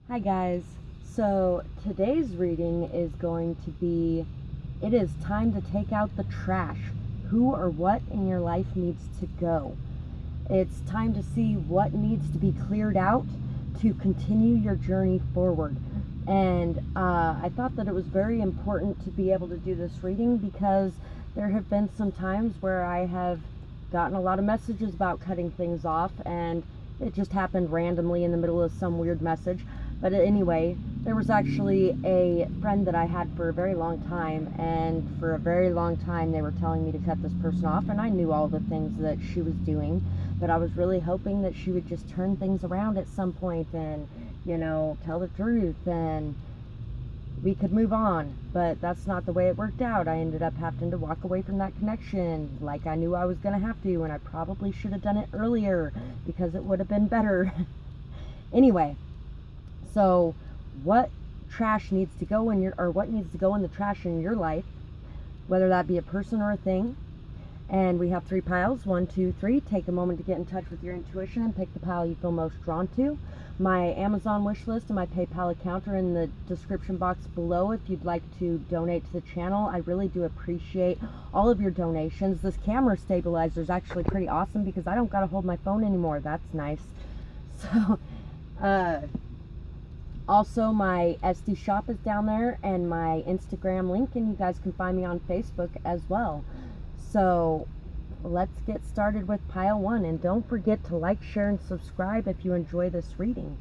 Hi guys, so today's reading is going to be, it is time to take out the trash. Who or what in your life needs to go? It's time to see what needs to be cleared out to continue your journey forward. And I thought that it was very important to be able to do this reading because there have been some times where I have gotten a lot of messages about cutting things off, and it just happened randomly in the middle of some weird message. But anyway, there was actually a friend that I had for a very long time, and for a very long time they were telling me to cut this person off, and I knew all the things that she was doing, but I was really hoping that she would just turn things around at some point and, you know, tell the truth and we could move on. But that's not the way it worked out. I ended up having to walk away from that connection like I knew I was going to have to, and I probably should have done it earlier because it would have been better. Anyway, so what trash needs to go in what needs to go in the trash in your life, whether that be a person or a thing. And we have 3 piles, 1, 2, 3. Take a moment to get in touch with your intuition and pick the pile you feel most drawn to. My Amazon wish list and my PayPal account are in the description box below if you'd like to donate to the channel. I really do appreciate all of your donations. This camera stabilizer is actually pretty awesome because I don't got to hold my phone anymore. That's nice. So, also, my esty shop is down there and my Instagram link, and you guys can find me on Facebook as well. So let's get started with pile 1, and don't forget to like, share, and subscribe if you enjoy this reading.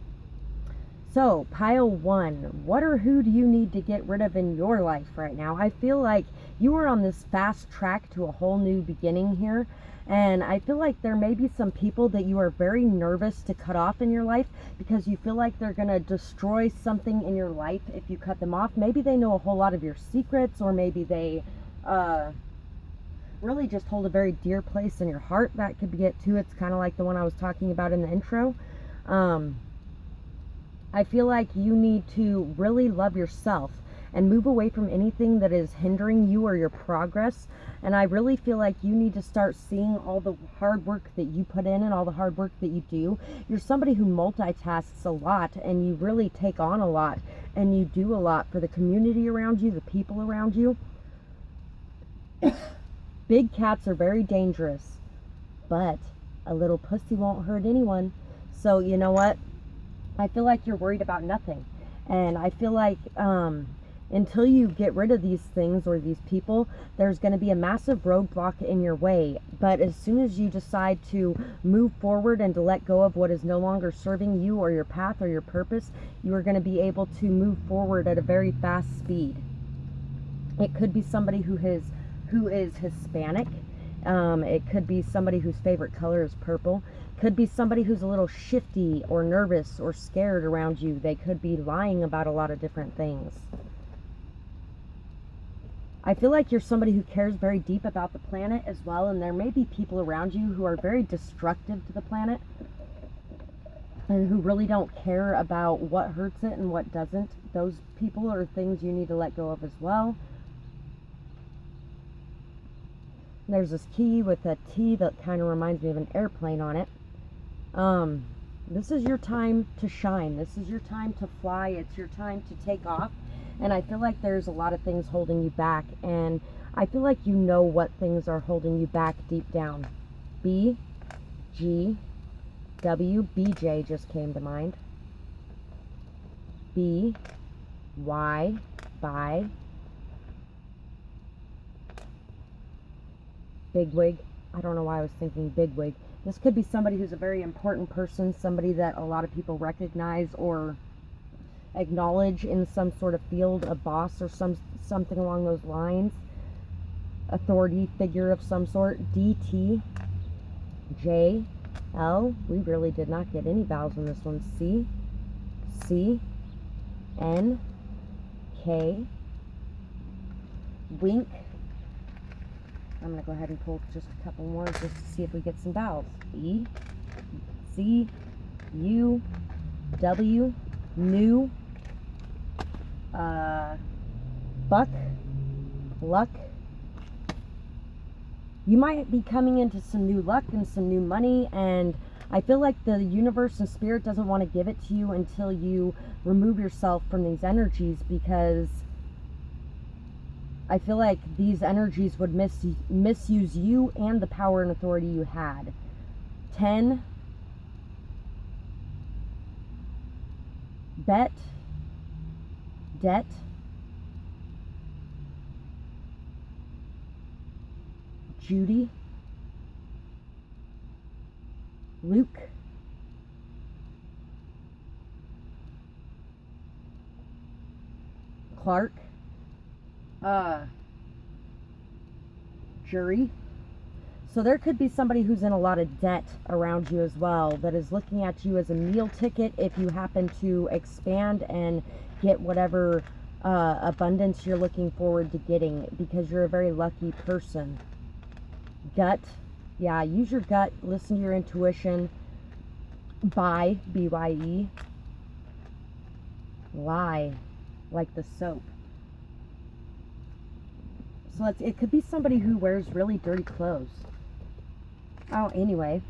So pile 1, what or who do you need to get rid of in your life right now? I feel like you are on this fast track to a whole new beginning here. And I feel like there may be some people that you are very nervous to cut off in your life because you feel like they're going to destroy something in your life if you cut them off. Maybe they know a whole lot of your secrets, or maybe they really just hold a very dear place in your heart. That could be it too. It's kind of like the one I was talking about in the intro. I feel like you need to really love yourself and move away from anything that is hindering you or your progress. And I really feel like you need to start seeing all the hard work that you put in and all the hard work that you do. You're somebody who multitasks a lot, and you really take on a lot, and you do a lot for the community around you, the people around you. Big cats are very dangerous, but a little pussy won't hurt anyone. So you know what? I feel like you're worried about nothing. And I feel like until you get rid of these things or these people, there's going to be a massive roadblock in your way. But as soon as you decide to move forward and to let go of what is no longer serving you or your path or your purpose, you are going to be able to move forward at a very fast speed. It could be somebody who is Hispanic. It could be somebody whose favorite color is purple. Could be somebody who's a little shifty or nervous or scared around you. They could be lying about a lot of different things. I feel like you're somebody who cares very deep about the planet as well, and there may be people around you who are very destructive to the planet and who really don't care about what hurts it and what doesn't. Those people are things you need to let go of as well. There's this key with a T that kind of reminds me of an airplane on it. This is your time to shine. This is your time to fly. It's your time to take off. And I feel like there's a lot of things holding you back. And I feel like you know what things are holding you back deep down. B, G, W, BJ just came to mind. B, Y, by. Bigwig. I don't know why I was thinking bigwig. This could be somebody who's a very important person, somebody that a lot of people recognize or acknowledge in some sort of field, a boss or something along those lines, authority figure of some sort. D, T, J, L. We really did not get any vowels in this one. C, C, N, K, wink. I'm going to go ahead and pull just a couple more just to see if we get some vowels. E, C, U, W, new, buck, luck. You might be coming into some new luck and some new money, and I feel like the universe and spirit doesn't want to give it to you until you remove yourself from these energies, because I feel like these energies would misuse you and the power and authority you had. 10. Bet. Debt. Judy. Luke. Clark. Jury. So there could be somebody who's in a lot of debt around you as well, that is looking at you as a meal ticket if you happen to expand and get whatever abundance you're looking forward to getting, because you're a very lucky person. Gut. Yeah, use your gut, listen to your intuition. Bye, B-Y-E. Lie, like the soap. So it could be somebody who wears really dirty clothes. Oh, anyway,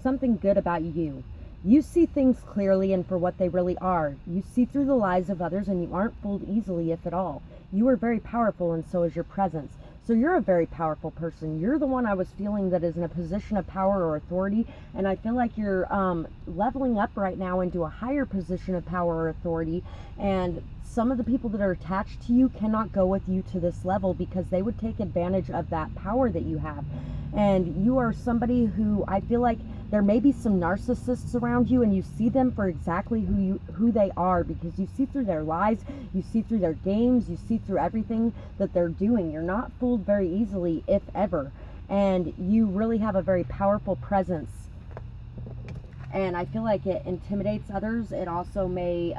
something good about you. You see things clearly and for what they really are. You see through the lies of others, and you aren't fooled easily, if at all. You are very powerful, and so is your presence. So you're a very powerful person. You're the one I was feeling that is in a position of power or authority, and I feel like you're leveling up right now into a higher position of power or authority, and some of the people that are attached to you cannot go with you to this level because they would take advantage of that power that you have. And you are somebody who, I feel like there may be some narcissists around you, and you see them for exactly who they are, because you see through their lies, you see through their games, you see through everything that they're doing. You're not fooled very easily, if ever, and you really have a very powerful presence. And I feel like it intimidates others. It also may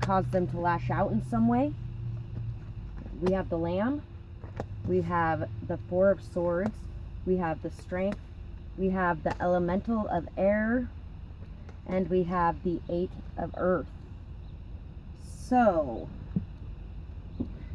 cause them to lash out in some way. We have the Lamb. We have the Four of Swords. We have the Strength. We have the Elemental of Air. And we have the Eight of Earth. So,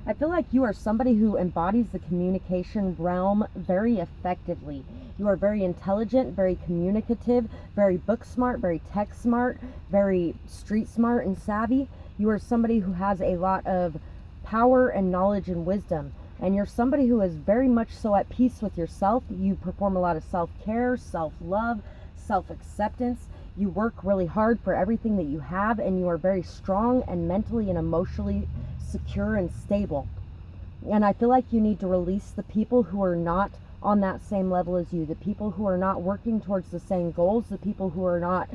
I feel like you are somebody who embodies the communication realm very effectively. You are very intelligent, very communicative, very book smart, very tech smart, very street smart and savvy. You are somebody who has a lot of power and knowledge and wisdom. And you're somebody who is very much so at peace with yourself. You perform a lot of self-care, self-love, self-acceptance. You work really hard for everything that you have, and you are very strong and mentally and emotionally secure and stable. And I feel like you need to release the people who are not on that same level as you, the people who are not working towards the same goals, the people who are not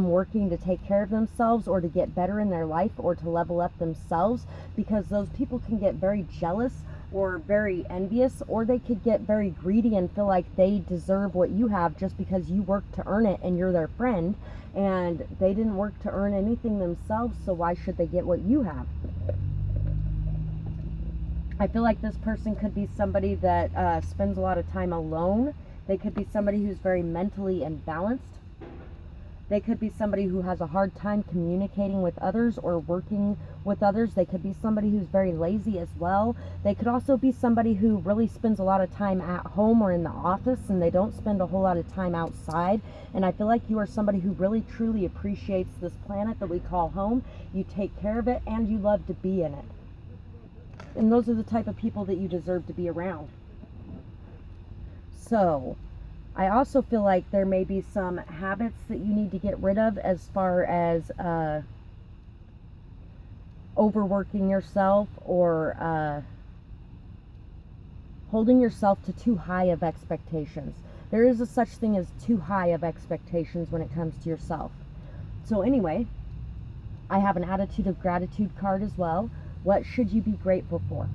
working to take care of themselves or to get better in their life or to level up themselves, because those people can get very jealous or very envious, or they could get very greedy and feel like they deserve what you have just because you work to earn it and you're their friend, and they didn't work to earn anything themselves, so why should they get what you have? I feel like this person could be somebody that spends a lot of time alone. They could be somebody who's very mentally imbalanced. They could be somebody who has a hard time communicating with others or working with others. They could be somebody who's very lazy as well. They could also be somebody who really spends a lot of time at home or in the office, and they don't spend a whole lot of time outside. And I feel like you are somebody who really truly appreciates this planet that we call home. You take care of it, and you love to be in it. And those are the type of people that you deserve to be around. So, I also feel like there may be some habits that you need to get rid of, as far as overworking yourself or holding yourself to too high of expectations. There is a such thing as too high of expectations when it comes to yourself. So anyway, I have an attitude of gratitude card as well. What should you be grateful for?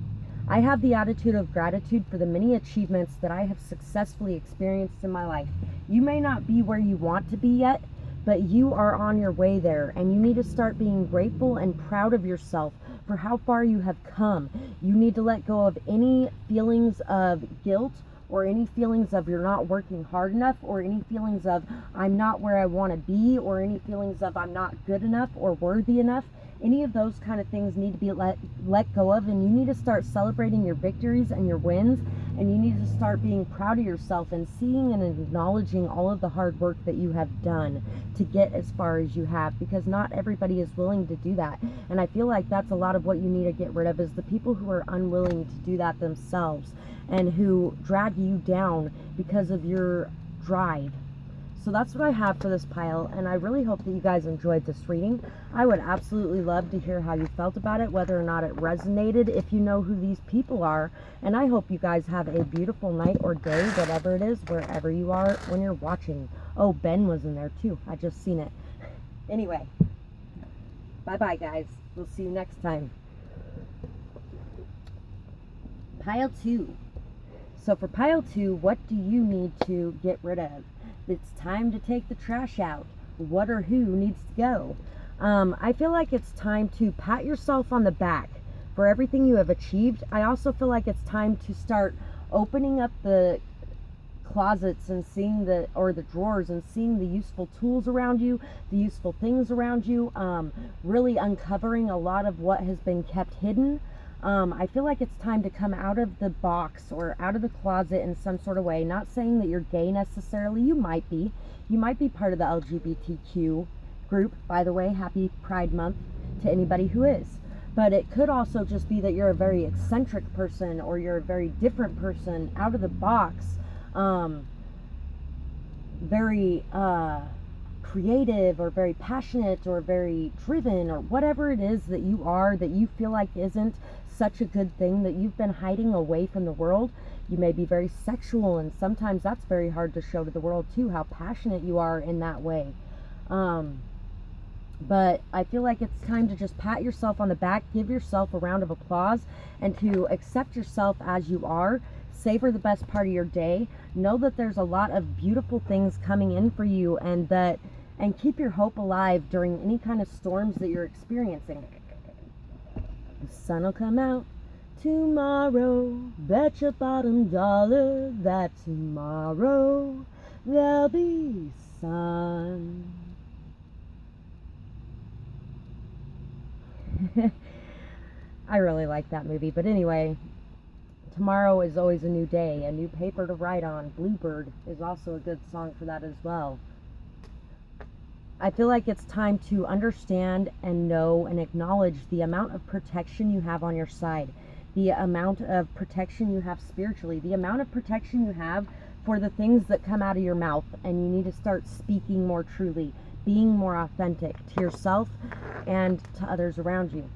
I have the attitude of gratitude for the many achievements that I have successfully experienced in my life. You may not be where you want to be yet, but you are on your way there, and you need to start being grateful and proud of yourself for how far you have come. You need to let go of any feelings of guilt, or any feelings of you're not working hard enough, or any feelings of I'm not where I want to be, or any feelings of I'm not good enough or worthy enough. Any of those kind of things need to be let go of, and you need to start celebrating your victories and your wins, And you need to start being proud of yourself and seeing and acknowledging all of the hard work that you have done to get as far as you have, because not everybody is willing to do that. And I feel like that's a lot of what you need to get rid of, is the people who are unwilling to do that themselves and who drag you down because of your drive. So that's what I have for this pile, and I really hope that you guys enjoyed this reading. I would absolutely love to hear how you felt about it, whether or not it resonated, if you know who these people are. And I hope you guys have a beautiful night or day, whatever it is, wherever you are when you're watching. Oh, Ben was in there too. I just seen it. Anyway, bye-bye, guys. We'll see you next time. Pile 2. So for pile 2, what do you need to get rid of? It's time to take the trash out. What or who needs to go? I feel like it's time to pat yourself on the back for everything you have achieved. I also feel like it's time to start opening up the closets and seeing the drawers and seeing the useful tools around you, the useful things around you, really uncovering a lot of what has been kept hidden. I feel like it's time to come out of the box or out of the closet in some sort of way. Not saying that you're gay necessarily. You might be. You might be part of the LGBTQ group. By the way, happy Pride Month to anybody who is. But it could also just be that you're a very eccentric person, or you're a very different person, out of the box, very creative, or very passionate, or very driven, or whatever it is that you are that you feel like isn't such a good thing, that you've been hiding away from the world. You may be very sexual, and sometimes that's very hard to show to the world too, how passionate you are in that way. But I feel like it's time to just pat yourself on the back, give yourself a round of applause, and to accept yourself as you are. Savor the best part of your day. Know that there's a lot of beautiful things coming in for you, and keep your hope alive during any kind of storms that you're experiencing. The sun will come out tomorrow. Bet your bottom dollar that tomorrow there'll be sun. I really like that movie. But anyway, tomorrow is always a new day, a new paper to write on. Bluebird is also a good song for that as well. I feel like it's time to understand and know and acknowledge the amount of protection you have on your side, the amount of protection you have spiritually, the amount of protection you have for the things that come out of your mouth. And you need to start speaking more truly, being more authentic to yourself and to others around you.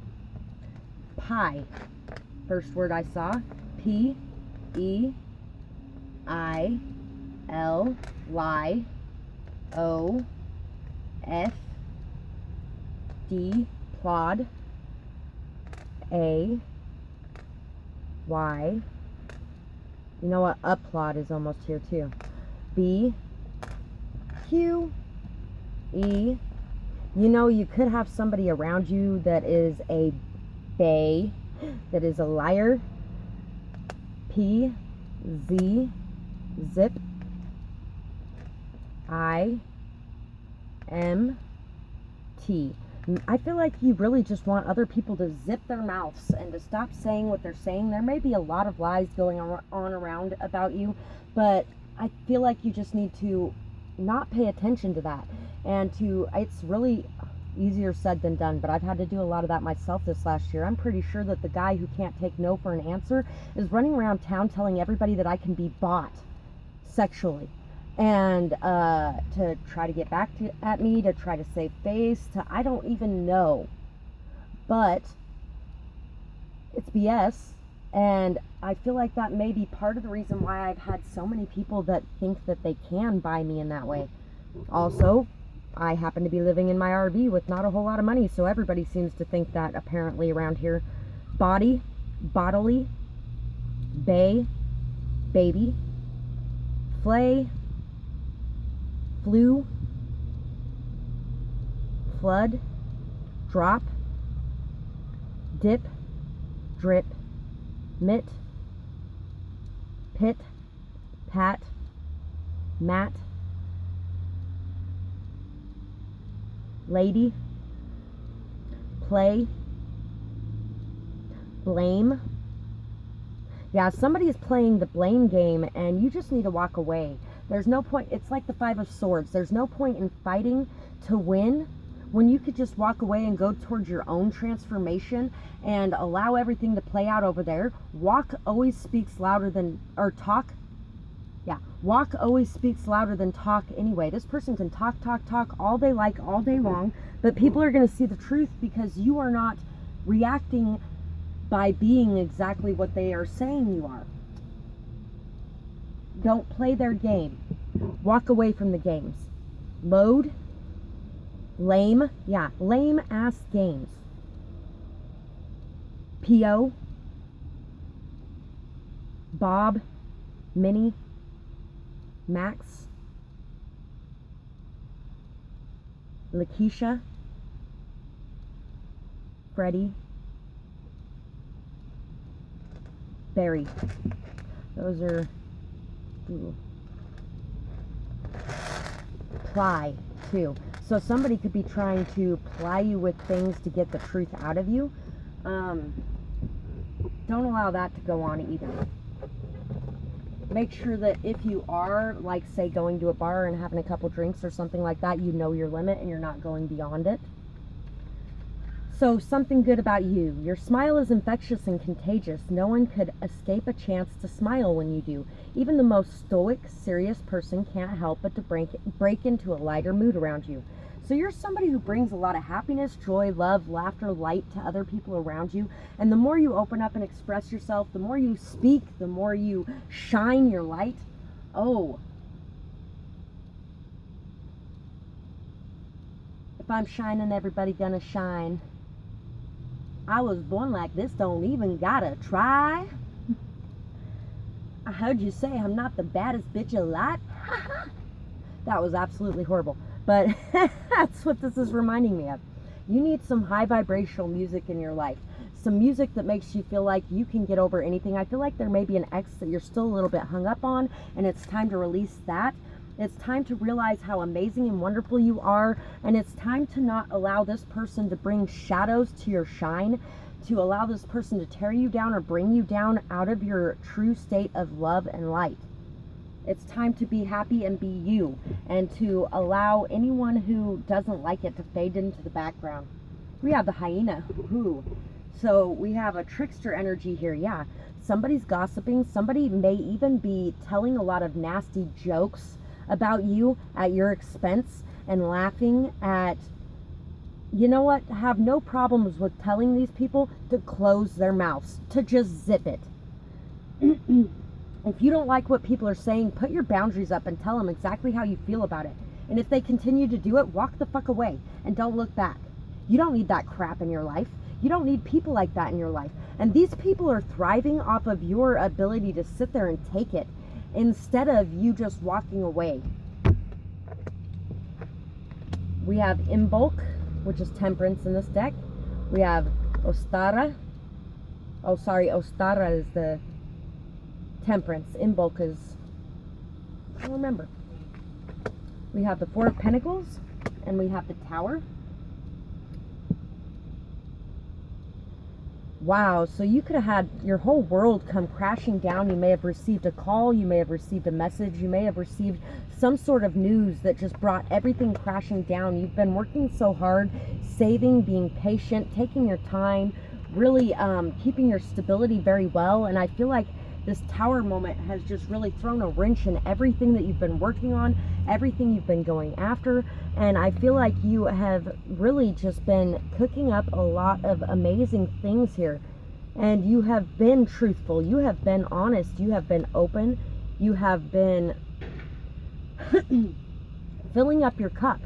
Pie. First word I saw, P-E-I-L-Y-O-F-D, plod, A-Y. You know what? Applaud is almost here too. B, Q, E. You know, you could have somebody around you that is a bae, that is a liar. P, Z, zip, I, M, T. I feel like you really just want other people to zip their mouths and to stop saying what they're saying. There may be a lot of lies going on around about you, but I feel like you just need to not pay attention to that. And it's really easier said than done, but I've had to do a lot of that myself this last year. I'm pretty sure that the guy who can't take no for an answer is running around town telling everybody that I can be bought sexually, and to try to get back at me, to try to save face, I don't even know. But it's BS, and I feel like that may be part of the reason why I've had so many people that think that they can buy me in that way. Also, I happen to be living in my RV with not a whole lot of money, so everybody seems to think that apparently around here. Body, bodily, bae, baby, flay, flew, flood, drop, dip, drip, mitt, pit, pat, mat, lady, play, blame. Yeah, somebody is playing the blame game and you just need to walk away. There's no point. It's like the Five of Swords. There's no point in fighting to win when you could just walk away and go towards your own transformation and allow everything to play out over there. Walk always speaks louder than, or talk. Yeah, walk always speaks louder than talk anyway. This person can talk all they like, all day long, but people are going to see the truth because you are not reacting by being exactly what they are saying you are. Don't play their game. Walk away from the games. Load. Lame. Yeah, lame ass games. P.O. Bob. Minnie. Max. Lakeisha. Freddie. Barry. Those are... Ooh. Ply, too. So somebody could be trying to ply you with things to get the truth out of you. Don't allow that to go on either. Make sure that if you are, like, say, going to a bar and having a couple drinks or something like that, you know your limit and you're not going beyond it. So, something good about you. Your smile is infectious and contagious. No one could escape a chance to smile when you do. Even the most stoic, serious person can't help but to break into a lighter mood around you. So you're somebody who brings a lot of happiness, joy, love, laughter, light to other people around you. And the more you open up and express yourself, the more you speak, the more you shine your light. Oh. If I'm shining, everybody gonna shine. I was born like this, don't even gotta try. I heard you say I'm not the baddest bitch alive. That was absolutely horrible. But that's what this is reminding me of. You need some high vibrational music in your life. Some music that makes you feel like you can get over anything. I feel like there may be an ex that you're still a little bit hung up on, and it's time to release that. It's time to realize how amazing and wonderful you are, and it's time to not allow this person to bring shadows to your shine, to allow this person to tear you down or bring you down out of your true state of love and light. It's time to be happy and be you, and to allow anyone who doesn't like it to fade into the background. We have the hyena. Ooh. So we have a trickster energy here. Yeah, somebody's gossiping. Somebody may even be telling a lot of nasty jokes about you at your expense and laughing at, you know what, have no problems with telling these people to close their mouths, to just zip it. If you don't like what people are saying, put your boundaries up and tell them exactly how you feel about it. And if they continue to do it, walk the fuck away and don't look back. You don't need that crap in your life. You don't need people like that in your life. And these people are thriving off of your ability to sit there and take it, instead of you just walking away. We have Imbolc, which is temperance in this deck. We have Ostara. Oh, sorry, Ostara is the temperance. Imbolc is, I don't remember. We have the Four of Pentacles, and we have the Tower. Wow, so you could have had your whole world come crashing down. You may have received a call, you may have received a message, you may have received some sort of news that just brought everything crashing down. You've been working so hard, saving, being patient, taking your time, really keeping your stability very well. And I feel like this Tower moment has just really thrown a wrench in everything that you've been working on, everything you've been going after. And I feel like you have really just been cooking up a lot of amazing things here. And you have been truthful, you have been honest, you have been open, you have been filling up your cup.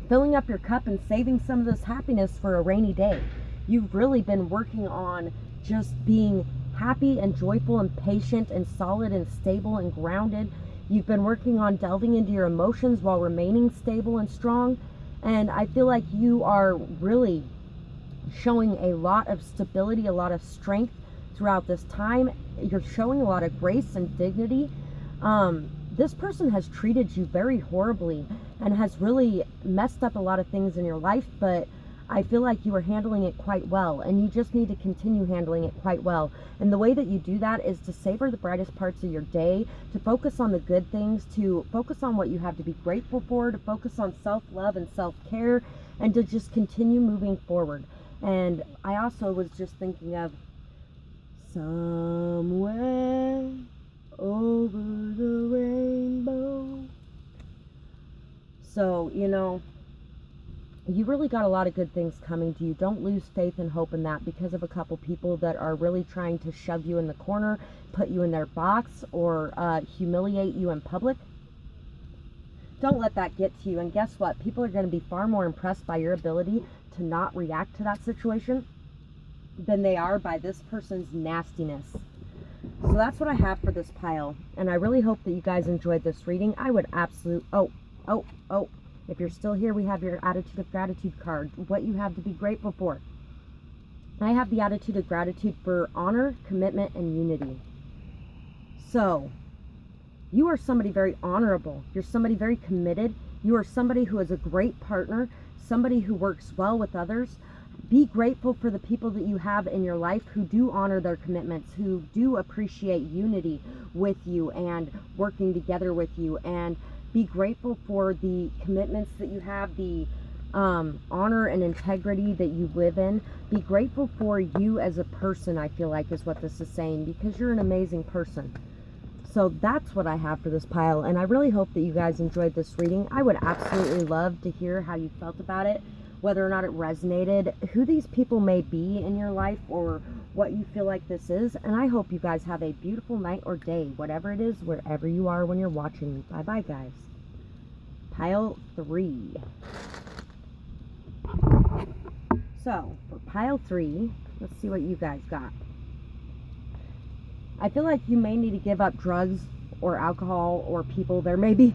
Filling up your cup and saving some of this happiness for a rainy day. You've really been working on just being happy and joyful and patient and solid and stable and grounded. You've been working on delving into your emotions while remaining stable and strong. And I feel like you are really showing a lot of stability, a lot of strength throughout this time. You're showing a lot of grace and dignity. This person has treated you very horribly and has really messed up a lot of things in your life, but I feel like you are handling it quite well, and you just need to continue handling it quite well. And the way that you do that is to savor the brightest parts of your day, to focus on the good things, to focus on what you have to be grateful for, to focus on self-love and self-care, and to just continue moving forward. And I also was just thinking of somewhere over the rainbow. So, you know, you really got a lot of good things coming to you. Don't lose faith and hope in that because of a couple people that are really trying to shove you in the corner, put you in their box, or humiliate you in public. Don't let that get to you. And guess what? People are going to be far more impressed by your ability to not react to that situation than they are by this person's nastiness. So that's what I have for this pile. And I really hope that you guys enjoyed this reading. I would if you're still here, we have your attitude of gratitude card, what you have to be grateful for. I have the attitude of gratitude for honor, commitment, and unity. So, you are somebody very honorable. You're somebody very committed. You are somebody who is a great partner, somebody who works well with others. Be grateful for the people that you have in your life who do honor their commitments, who do appreciate unity with you and working together with you, and be grateful for the commitments that you have, the honor and integrity that you live in. Be grateful for you as a person, I feel like is what this is saying, because you're an amazing person. So that's what I have for this pile, and I really hope that you guys enjoyed this reading. I would absolutely love to hear how you felt about it, whether or not it resonated, who these people may be in your life, or what you feel like this is. And I hope you guys have a beautiful night or day, whatever it is, wherever you are when you're watching me. Bye bye, guys. Pile 3. So for pile 3, let's see what you guys got. I feel like you may need to give up drugs or alcohol or people. There may be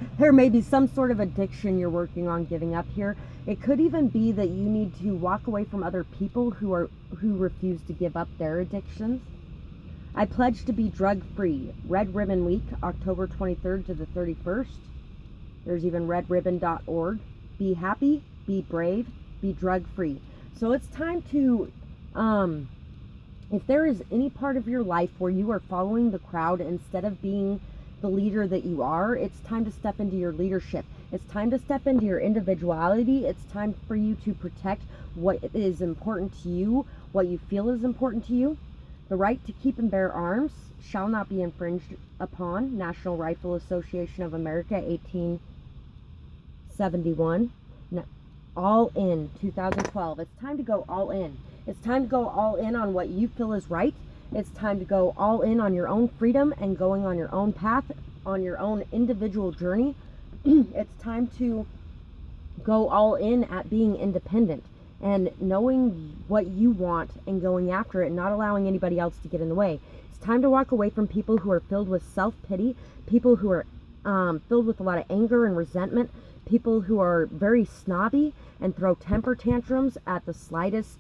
some sort of addiction you're working on giving up here. It could even be that you need to walk away from other people who refuse to give up their addictions. I pledge to be drug-free. Red Ribbon Week, October 23rd to the 31st. There's even redribbon.org. Be happy, be brave, be drug-free. So it's time to, if there is any part of your life where you are following the crowd instead of being the leader that you are, it's time to step into your leadership. It's time to step into your individuality. It's time for you to protect what is important to you, what you feel is important to you. The right to keep and bear arms shall not be infringed upon. National Rifle Association of America, 1871. All in, 2012. It's time to go all in. It's time to go all in on what you feel is right. It's time to go all in on your own freedom and going on your own path, on your own individual journey. It's time to go all in at being independent and knowing what you want and going after it and not allowing anybody else to get in the way. It's time to walk away from people who are filled with self-pity, people who are filled with a lot of anger and resentment, people who are very snobby and throw temper tantrums at the slightest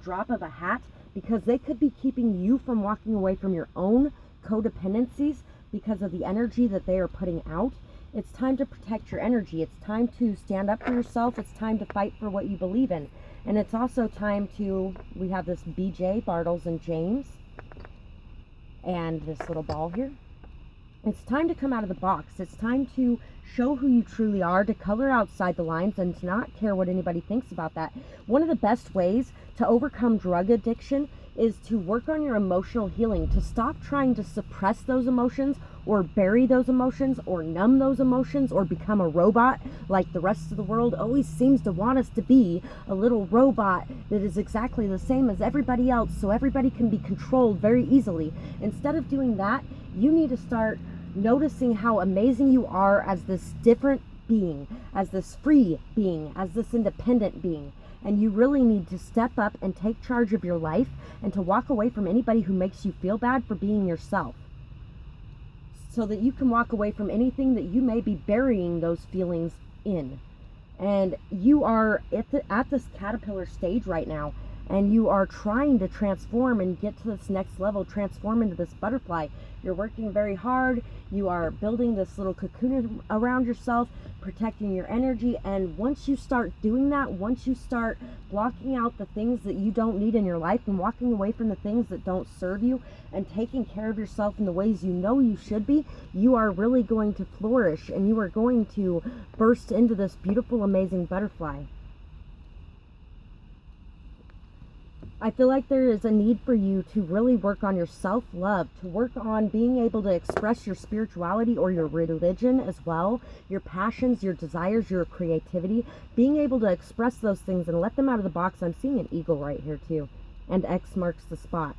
drop of a hat, because they could be keeping you from walking away from your own codependencies because of the energy that they are putting out. It's time to protect your energy. It's time to stand up for yourself. It's time to fight for what you believe in. And it's also time to, we have this BJ, Bartles and James, and this little ball here. It's time to come out of the box. It's time to show who you truly are, to color outside the lines and to not care what anybody thinks about that. One of the best ways to overcome drug addiction is to work on your emotional healing, to stop trying to suppress those emotions or bury those emotions or numb those emotions or become a robot like the rest of the world always seems to want us to be, a little robot that is exactly the same as everybody else so everybody can be controlled very easily. Instead of doing that, you need to start noticing how amazing you are as this different being, as this free being, as this independent being. And you really need to step up and take charge of your life and to walk away from anybody who makes you feel bad for being yourself, so that you can walk away from anything that you may be burying those feelings in. And you are at this caterpillar stage right now, and you are trying to transform and get to this next level, transform into this butterfly. You're working very hard. You are building this little cocoon around yourself, protecting your energy. And once you start doing that, once you start blocking out the things that you don't need in your life and walking away from the things that don't serve you and taking care of yourself in the ways you know you should be, you are really going to flourish, and you are going to burst into this beautiful, amazing butterfly. I feel like there is a need for you to really work on your self-love, to work on being able to express your spirituality or your religion as well, your passions, your desires, your creativity, being able to express those things and let them out of the box. I'm seeing an eagle right here too, and X marks the spot.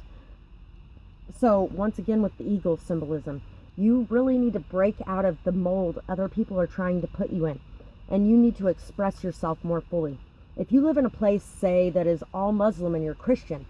So once again, with the eagle symbolism, you really need to break out of the mold other people are trying to put you in, and you need to express yourself more fully. If you live in a place, say, that is all Muslim and you're Christian,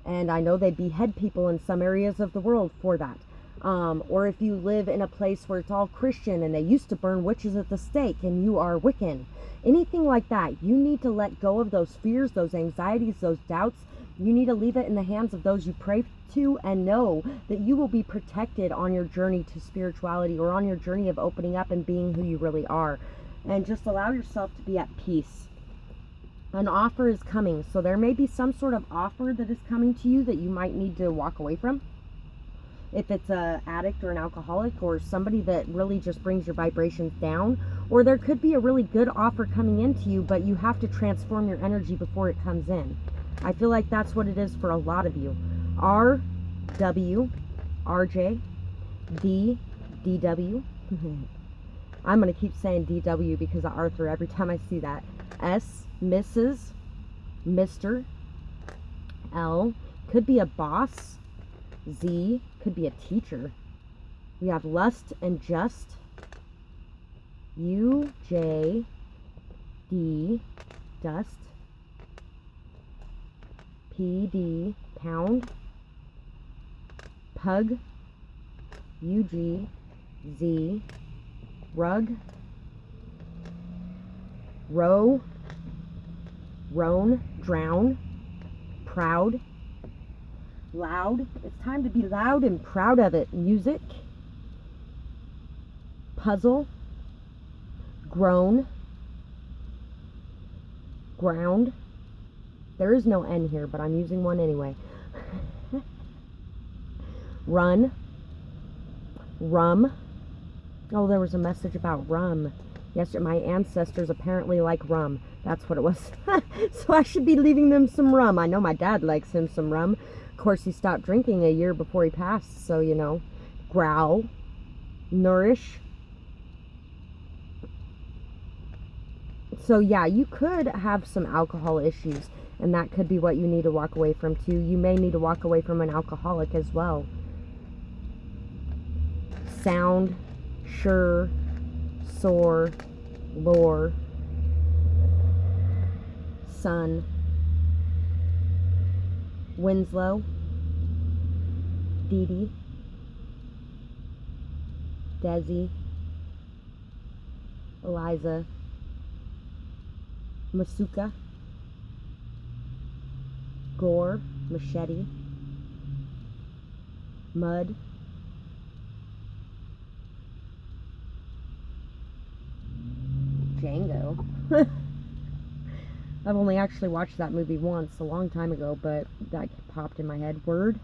and I know they behead people in some areas of the world for that, or if you live in a place where it's all Christian and they used to burn witches at the stake and you are Wiccan, anything like that, you need to let go of those fears, those anxieties, those doubts. You need to leave it in the hands of those you pray to, and know that you will be protected on your journey to spirituality, or on your journey of opening up and being who you really are. And just allow yourself to be at peace. An offer is coming, so there may be some sort of offer that is coming to you that you might need to walk away from. If it's an addict or an alcoholic or somebody that really just brings your vibrations down, or there could be a really good offer coming into you, but you have to transform your energy before it comes in. I feel like that's what it is for a lot of you. R, W, RJ, D, DW. I'm going to keep saying DW because of Arthur every time I see that. S, Mrs., Mr., L, could be a boss. Z, could be a teacher. We have lust and just. U, J, D, dust. P, D, pound. Pug, U, G, Z, rug. Row, roan, drown, proud, loud. It's time to be loud and proud of it. Music, puzzle, groan, ground. There is no N here, but I'm using one anyway. Run, rum. Oh, there was a message about rum. Yes, my ancestors apparently like rum. That's what it was. So I should be leaving them some rum. I know my dad likes him some rum. Of course, he stopped drinking a year before he passed, so, you know. Growl, nourish. So, yeah, you could have some alcohol issues, and that could be what you need to walk away from, too. You may need to walk away from an alcoholic as well. Sound, sure, soar, lore, sun, Winslow, Dee Dee, Desi, Eliza, Masuka, Gore, Machete, Mud, Django. I've only actually watched that movie once, a long time ago, but that popped in my head. Words.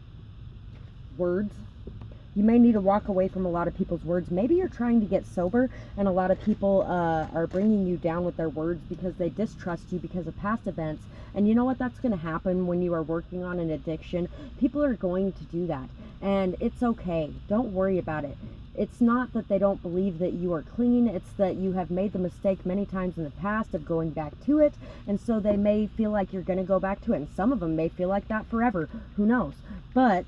You may need to walk away from a lot of people's words. Maybe you're trying to get sober, and a lot of people are bringing you down with their words because they distrust you because of past events. And you know what? That's going to happen when you are working on an addiction. People are going to do that, and it's okay. Don't worry about it. It's not that they don't believe that you are clean. It's that you have made the mistake many times in the past of going back to it, and so they may feel like you're going to go back to it, and some of them may feel like that forever. Who knows? But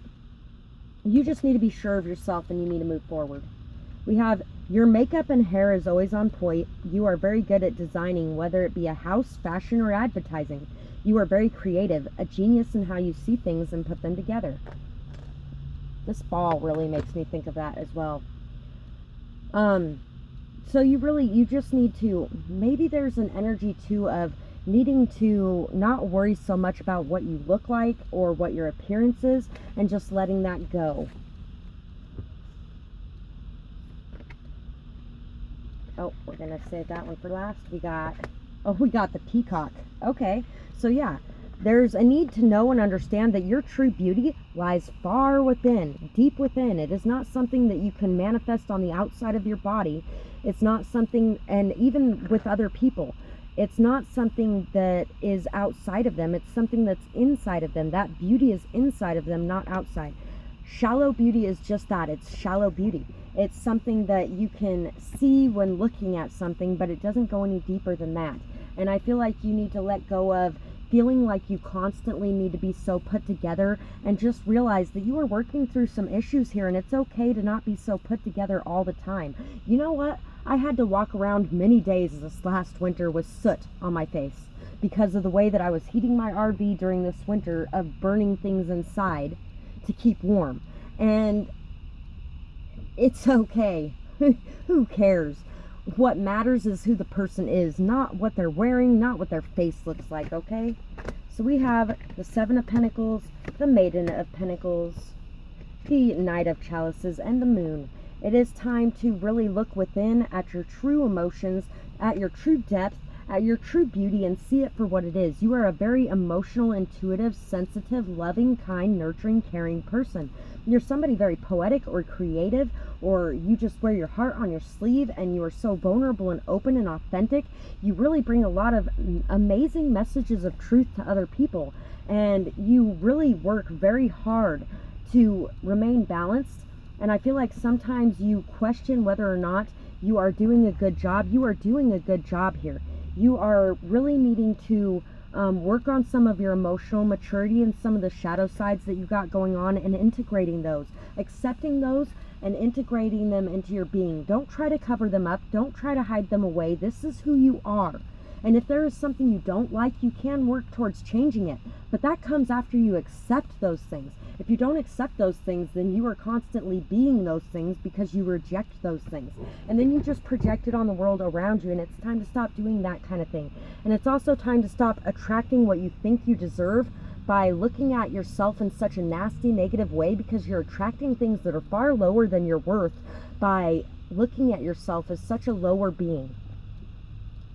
you just need to be sure of yourself, and you need to move forward. We have your makeup and hair is always on point. You are very good at designing, whether it be a house, fashion, or advertising. You are very creative, a genius in how you see things and put them together. This ball really makes me think of that as well. So you just need to, maybe there's an energy too of needing to not worry so much about what you look like or what your appearance is, and just letting that go. Oh, we're gonna save that one for last. We got the peacock. Okay, so yeah, there's a need to know and understand that your true beauty lies far within, deep within. It is not something that you can manifest on the outside of your body. It's not something, and even with other people, it's not something that is outside of them. It's something that's inside of them. That beauty is inside of them, not outside. Shallow beauty is just that. It's shallow beauty. It's something that you can see when looking at something, but it doesn't go any deeper than that. And I feel like you need to let go of feeling like you constantly need to be so put together, and just realize that you are working through some issues here, and it's okay to not be so put together all the time. You know what? I had to walk around many days this last winter with soot on my face because of the way that I was heating my RV during this winter, of burning things inside to keep warm. And it's okay. Who cares? What matters is who the person is, not what they're wearing, not what their face looks like, okay? So we have the Seven of Pentacles, the Maiden of Pentacles, the Knight of Chalices, and the Moon. It is time to really look within at your true emotions, at your true depth, at your true beauty, and see it for what it is. You are a very emotional, intuitive, sensitive, loving, kind, nurturing, caring person. You're somebody very poetic or creative, or you just wear your heart on your sleeve, and you are so vulnerable and open and authentic. You really bring a lot of amazing messages of truth to other people, and you really work very hard to remain balanced. And I feel like sometimes you question whether or not you are doing a good job. You are doing a good job here. You are really needing to work on some of your emotional maturity and some of the shadow sides that you got going on, and integrating those, accepting those, and integrating them into your being. Don't try to cover them up. Don't try to hide them away. This is who you are. And if there is something you don't like, you can work towards changing it. But that comes after you accept those things. If you don't accept those things, then you are constantly being those things because you reject those things. And then you just project it on the world around you, and it's time to stop doing that kind of thing. And it's also time to stop attracting what you think you deserve by looking at yourself in such a nasty, negative way, because you're attracting things that are far lower than your worth by looking at yourself as such a lower being.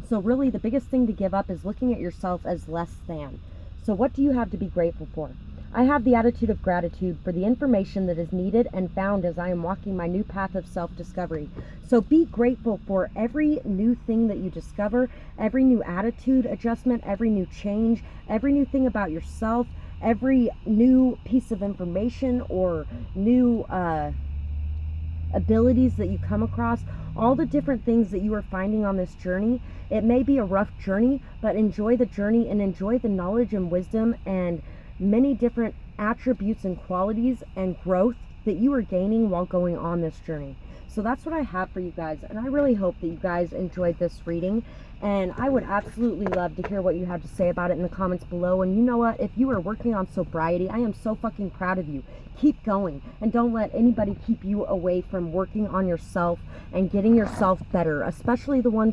So really, the biggest thing to give up is looking at yourself as less than. So what do you have to be grateful for? I have the attitude of gratitude for the information that is needed and found as I am walking my new path of self-discovery. So be grateful for every new thing that you discover, every new attitude adjustment, every new change, every new thing about yourself, every new piece of information or new abilities that you come across, all the different things that you are finding on this journey. It may be a rough journey, but enjoy the journey and enjoy the knowledge and wisdom and many different attributes and qualities and growth that you are gaining while going on this journey. So that's what I have for you guys, and I really hope that you guys enjoyed this reading, and I would absolutely love to hear what you have to say about it in the comments below. And you know what, if you are working on sobriety, I am so fucking proud of you. Keep going, and don't let anybody keep you away from working on yourself and getting yourself better, especially the ones